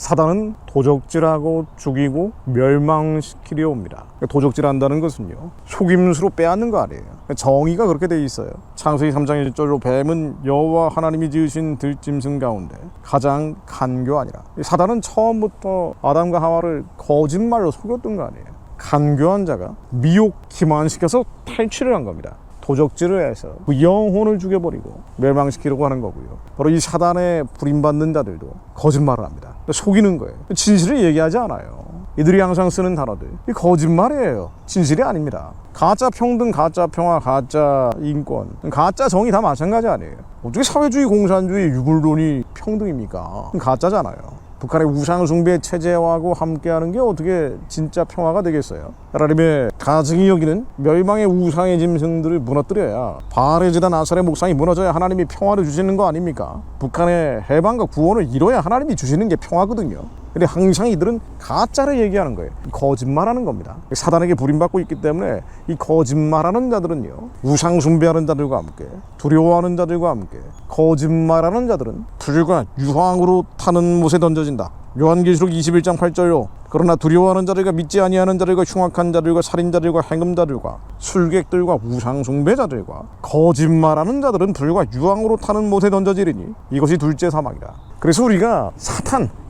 사단은 도적질하고 죽이고 멸망시키려 옵니다. 도적질한다는 것은요, 속임수로 빼앗는 거 아니에요. 정의가 그렇게 돼 있어요. 창세기 3장 1절로 뱀은 여호와 하나님이 지으신 들짐승 가운데 가장 간교하니라. 사단은 처음부터 아담과 하와를 거짓말로 속였던 거 아니에요. 간교한 자가 미혹 기만시켜서 탈취를 한 겁니다. 도적질을 해서 그 영혼을 죽여버리고 멸망시키려고 하는 거고요. 바로 이 사단에 부림받는 자들도 거짓말을 합니다. 속이는 거예요. 진실을 얘기하지 않아요. 이들이 항상 쓰는 단어들, 이 거짓말이에요. 진실이 아닙니다. 가짜 평등, 가짜 평화, 가짜 인권, 가짜 정의 다 마찬가지 아니에요. 어떻게 사회주의, 공산주의, 유불론이 평등입니까? 가짜잖아요. 북한의 우상숭배 체제하고 함께하는 게 어떻게 진짜 평화가 되겠어요? 하나님의 가증히 여기는 멸망의 우상의 짐승들을 무너뜨려야, 바알의 제단 아설의 목상이 무너져야 하나님이 평화를 주시는 거 아닙니까? 북한의 해방과 구원을 이뤄야 하나님이 주시는 게 평화거든요. 근데 항상 이들은 가짜를 얘기하는 거예요. 거짓말하는 겁니다. 사단에게 부림받고 있기 때문에 이 거짓말하는 자들은요, 우상 숭배하는 자들과 함께, 두려워하는 자들과 함께, 거짓말하는 자들은 불과 유황으로 타는 못에 던져진다. 요한계시록 21장 8절로 그러나 두려워하는 자들과 믿지 아니하는 자들과 흉악한 자들과 살인자들과 행음자들과 술객들과 우상숭배자들과 거짓말하는 자들은 불과 유황으로 타는 못에 던져지리니 이것이 둘째 사망이다. 그래서 우리가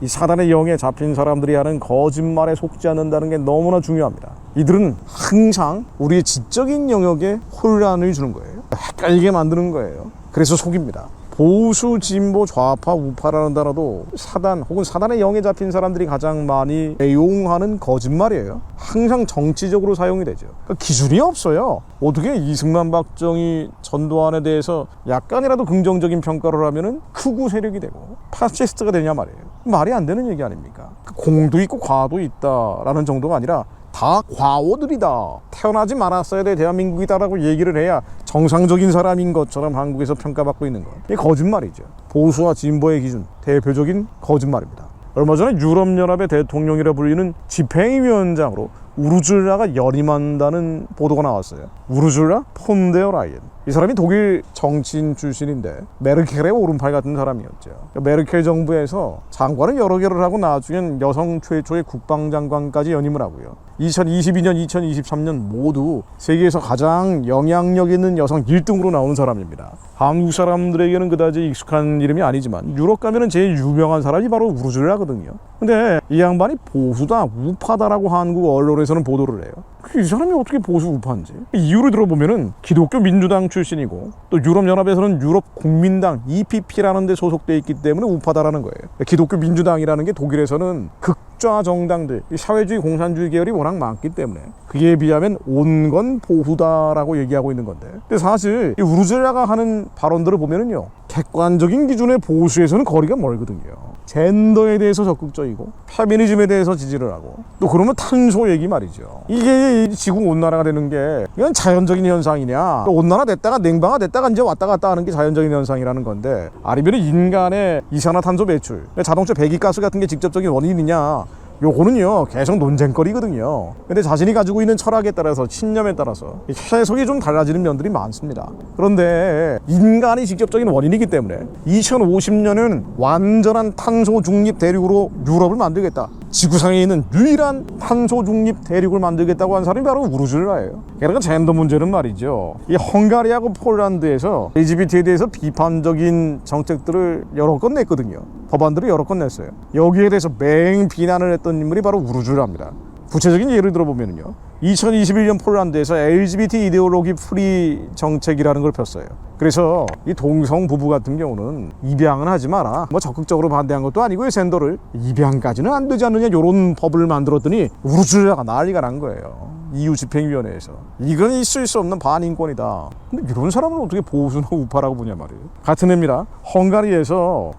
이 사단의 영에 잡힌 사람들이 하는 거짓말에 속지 않는다는 게 너무나 중요합니다. 이들은 항상 우리의 지적인 영역에 혼란을 주는 거예요. 헷갈리게 만드는 거예요. 그래서 속입니다. 보수, 진보, 좌파, 우파라는 단어도 사단 혹은 사단의 영에 잡힌 사람들이 가장 많이 애용하는 거짓말이에요. 항상 정치적으로 사용이 되죠. 그러니까 기준이 없어요. 어떻게 이승만, 박정희, 전두환에 대해서 약간이라도 긍정적인 평가를 하면은 극우 세력이 되고 파시스트가 되냐 말이에요. 말이 안 되는 얘기 아닙니까? 공도 있고 과도 있다라는 정도가 아니라 다 과오들이다. 태어나지 말았어야 돼 대한민국이다라고 얘기를 해야 정상적인 사람인 것처럼 한국에서 평가받고 있는 것. 이게 거짓말이죠. 보수와 진보의 기준, 대표적인 거짓말입니다. 얼마 전에 유럽연합의 대통령이라 불리는 집행위원장으로 우르줄라가 연임한다는 보도가 나왔어요. 우르줄라 폰데어 라이엔. 이 사람이 독일 정치인 출신인데 메르켈의 오른팔 같은 사람이었죠. 메르켈 정부에서 장관을 여러 개를 하고 나중엔 여성 최초의 국방장관까지 연임을 하고요. 2022년, 2023년 모두 세계에서 가장 영향력 있는 여성 1등으로 나오는 사람입니다. 한국 사람들에게는 그다지 익숙한 이름이 아니지만 유럽 가면은 제일 유명한 사람이 바로 우르줄라거든요. 근데 이 양반이 보수다, 우파다라고 한국 언론에서는 보도를 해요. 이 사람이 어떻게 보수 우파인지 이유를 들어보면은 기독교 민주당 출신이고 또 유럽연합에서는 유럽 국민당 EPP라는 데 소속돼 있기 때문에 우파다라는 거예요. 기독교 민주당이라는 게 독일에서는 극좌 정당들, 사회주의 공산주의 계열이 워낙 많기 때문에 그에 비하면 온건 보수다라고 얘기하고 있는 건데, 근데 사실 이 우르줄라가 하는 발언들을 보면은요, 객관적인 기준의 보수에서는 거리가 멀거든요. 젠더에 대해서 적극적이고 페미니즘에 대해서 지지를 하고, 또 그러면 탄소 얘기 말이죠. 이게 지구 온난화가 되는 게 이건 자연적인 현상이냐, 온난화 됐다가 냉방화 됐다가 이제 왔다 갔다 하는 게 자연적인 현상이라는 건데, 아니면 인간의 이산화탄소 배출, 자동차 배기가스 같은 게 직접적인 원인이냐, 요거는요 계속 논쟁거리거든요. 근데 자신이 가지고 있는 철학에 따라서, 신념에 따라서 해석이 좀 달라지는 면들이 많습니다. 그런데 인간이 직접적인 원인이기 때문에 2050년은 완전한 탄소 중립 대륙으로 유럽을 만들겠다, 지구상에 있는 유일한 탄소 중립 대륙을 만들겠다고 한 사람이 바로 우르줄라예요. 그러니까 젠더 문제는 말이죠, 이 헝가리하고 폴란드에서 LGBT에 대해서 비판적인 정책들을 여러 건 냈거든요. 법안들을 여러 건 냈어요. 여기에 대해서 맹 비난을 했던 인물이 바로 우르줄라입니다. 구체적인 예를 들어보면요, 2021년 폴란드에서 LGBT 이데올로기 프리 정책이라는 걸 폈어요. 그래서 이 동성 부부 같은 경우는 입양은 하지 마라, 뭐 적극적으로 반대한 것도 아니고요, 젠더를 입양까지는 안 되지 않느냐, 이런 법을 만들었더니 우르줄라가 난리가 난 거예요. EU 집행위원회에서 이건 있을 수 없는 반인권이다. 근데 이런 사람은 어떻게 보수나 우파라고 보냐 말이에요. 같은 해입니다. 헝가리에서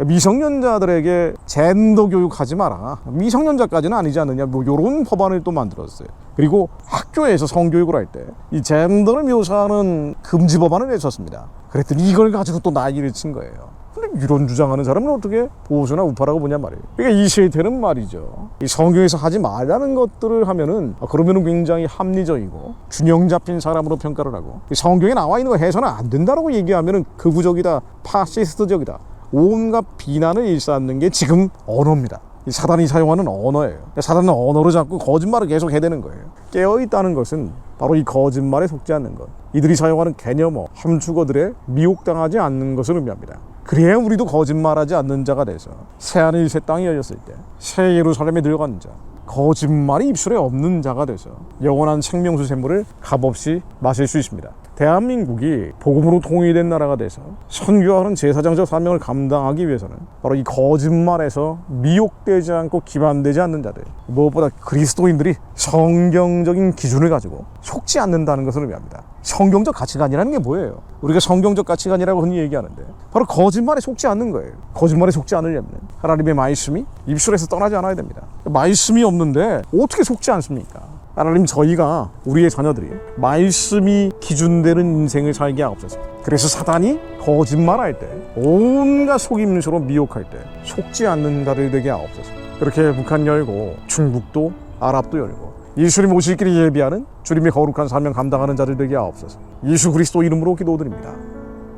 미성년자들에게 젠더 교육하지 마라, 미성년자까지는 아니지 않느냐, 뭐 이런 법안을 또 만들었어요. 그리고 학교에서 성교육을 할 때 이 젠더를 묘사하는 금지 법안을 내셨습니다. 그랬더니 이걸 가지고 또 난리를 친 거예요. 근데 이런 주장하는 사람은 어떻게 보수나 우파라고 보냐 말이에요. 그러니까 이 세태는 말이죠, 이 성경에서 하지 말라는 것들을 하면은 그러면은 굉장히 합리적이고 균형 잡힌 사람으로 평가를 하고, 성경에 나와 있는 거 해서는 안 된다라고 얘기하면은 극우적이다, 파시스트적이다, 온갖 비난을 일삼는 게 지금 언어입니다. 이 사단이 사용하는 언어예요. 사단은 언어로 잡고 거짓말을 계속 해대는 거예요. 깨어있다는 것은 바로 이 거짓말에 속지 않는 것, 이들이 사용하는 개념어, 함축어들에 미혹당하지 않는 것을 의미합니다. 그래야 우리도 거짓말하지 않는 자가 돼서 새하늘 새 땅이 열렸을 때 새 예루살렘에 들어가는 자, 거짓말이 입술에 없는 자가 돼서 영원한 생명수 샘물을 값없이 마실 수 있습니다. 대한민국이 복음으로 통일된 나라가 돼서 선교하는 제사장적 사명을 감당하기 위해서는 바로 이 거짓말에서 미혹되지 않고 기만되지 않는 자들, 무엇보다 그리스도인들이 성경적인 기준을 가지고 속지 않는다는 것을 의미합니다. 성경적 가치관이라는 게 뭐예요? 우리가 성경적 가치관이라고 흔히 얘기하는데 바로 거짓말에 속지 않는 거예요. 거짓말에 속지 않으려면 하나님의 말씀이 입술에서 떠나지 않아야 됩니다. 말씀이 없는데 어떻게 속지 않습니까? 하나님, 저희가, 우리의 자녀들이 말씀이 기준되는 인생을 살게 하옵소서. 그래서 사단이 거짓말할 때, 온갖 속임수로 미혹할 때 속지 않는 자들 되게 하옵소서. 그렇게 북한 열고 중국도 아랍도 열고 예수님 오실 길이 예비하는 주님의 거룩한 사명 감당하는 자들 되게 하옵소서. 예수 그리스도 이름으로 기도드립니다.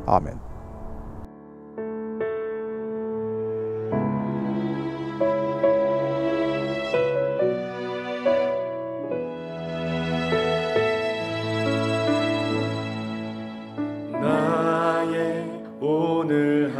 아멘. 나의 오늘